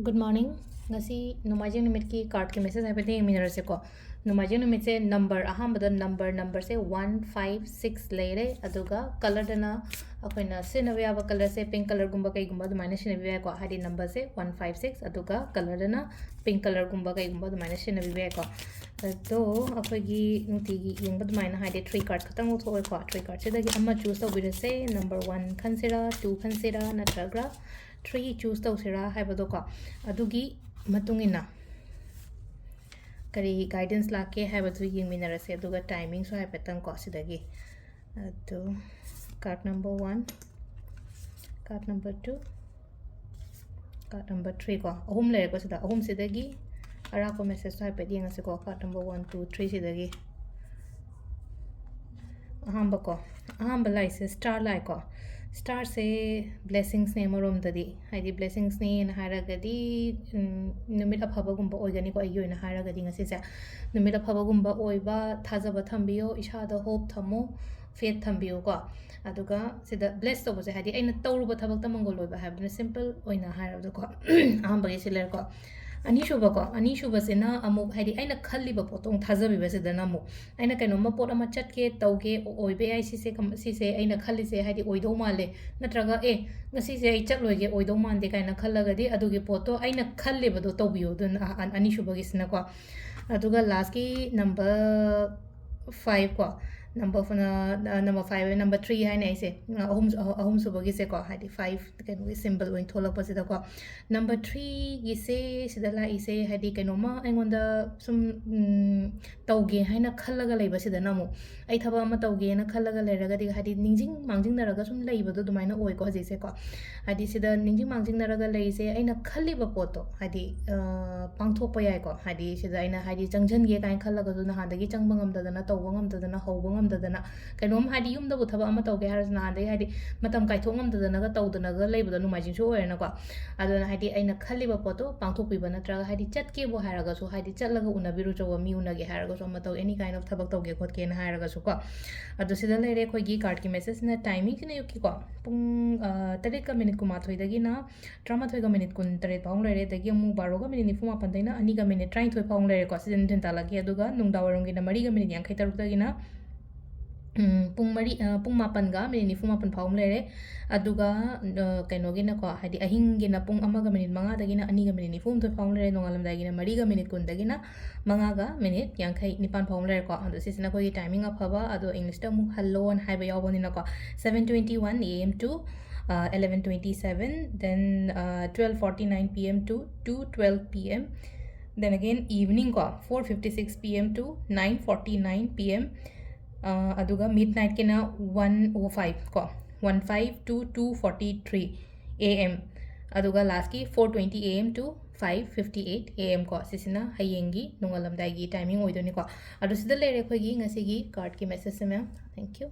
Good morning. Ngasi Numajing numit ki card ki message haipete yengminarase ko. Numajing numit se number ahambada number se 156 leire aduga color dana akoina sinabe aba color se pink color gumba kai gumba dumane sinabe ko hadi number se 156 aduga color dana pink color gumba kai gumba dumane sinabe ko. तो अखोगी नुतीगी young बदमाइना हाइदे 3 card खतंग उठोय को 3 card से दगी अमा choose तौबिरसे number 1 खनसेरा 2 खनसेरा नत्रगा 3 choose तौसेरा हाइबदो को अदुगी मतुंगिना करी guidance लाके हाइबदु यंगमिनरसे अदुगा timing so हाइपेतंग को सिदगी तो card number 1 card number 2 card number 3 को अहुम लेरे को सिदा अहुम सिदगी Arako message to haipet yengase ko card number 1 2 3 sidagi ahamba lai se star lai ko star se blessings ne morom dadi haidi blessings ne na haragadi numit aphaba gumba oigani ko ayo na haragadi ngase se numit aphaba gumba oiba thajaba thambiyo isha da hope thamo faith thambiyo ko aduga sida bless to bose haidi aina tawruba thabak ta mongol oiba habna simple oina harabdo ko ahamba ge siler ko अनीशुब से ना अमुक है अना खलीब पोतों थाजबीबसीदना अमुक अना कहीं pot चटके तौगे ओइबे सिसे अना खलीसे है ओइदौ माले नत्रगा ए ngasiसे चलोगे ओइदौ मानदे काइना खलगदी अदुगी पोतो अना खलीबदो तौबियो अनीशुबगिसना को अदुगा लास्ट की नंबर 5 को number 5 number 3 है नहीं से अहुम सुबह से को हाइडी 5 कहीं सिंबल वही थोड़ा पसीदा को number 3 गिसे सिदला इसे हाइडी कहीं नोमा ऐंगोंदा सुम तौगे है ना खल्लगा ले बस इधर नामो ऐ थबा म तौगे ना खल्लगा ले रगा दिगा हाइडी निंजिंग मांजिंग नरगा सुम ले बदो दुमाइना ओए को हजी से को हाइडी सिदा निंजिंग मांजिंग नरगा ले इसे ऐ ना खल्ली बपोतो हाइडी पांगथो पयाय को हाइडी सिदा ऐ ना हाइडी जंगजन गे काइन खल्लगा जो ना हादगी चंगबंगम ददना तौबंगम ददना हौबंगम ददना कहीं हादी यूम थब तौगे नादे हादी मतम कायथोंगमदना तौदना लेबद नुमाइजिंग होरनाको अदुना हादी अइना खलीब पोतो पांथोकपीब नत्रगा हादी चटकेबो हारगसु हादी चटलगा उनबिरु चौ मी उनगे हारगसु मतौ एनी काइंड ऑफ थबक तौगे खोटके ना हारगसु को अदु सिदा लेरे खोगी कार्ड की मेसेज ना टाइमिंग ने युकी को पुंग 3 का मिनिट कुमाथोय दगी ना 13 का मिनिट 3 पाउंग लेरे दगी मु 12 का मिनिट 4 दैना 2 का मिनिट 23 पाउंग लेरे को सिजन थिनता लगी अदुगा नुंगदावरंगी ना 4 का मिनिट 53 दगिना पुंग मापनगा मिनिट निफु मापन फाउम लेरे अदुगा कइनोगिना को हादि अहिंगिना पुंग अमगा मिनिट 5 दगिना 2 गा मिनिट निफु तो फाउम लेरे नोंगालमदागिना 4 गा मिनिट 10 दगिना 5 गा मिनिट 59 फाउम लेरे को अदु सिसना कोई टाइमिंग अफबा अदु इंग्लिश ता मु हेलो अन हाइबा यावबनिना को 7:21 am to 11:27 then 12:49 pm to 2:12 pm then again evening ko 4:56 pm to 9:49 pm अदुगा midnight के ना 1:05 को 15 to 2:43 am अदुगा लास्ट की 4:20 am to 5:58 am को सिसिना हयेंगी नोंगलमदाइगी टाइमिंग ओइदोनी को अदु सिदा लेरे खोगी ngasi gi कार्ड की मैसेज से मैम थैंक यू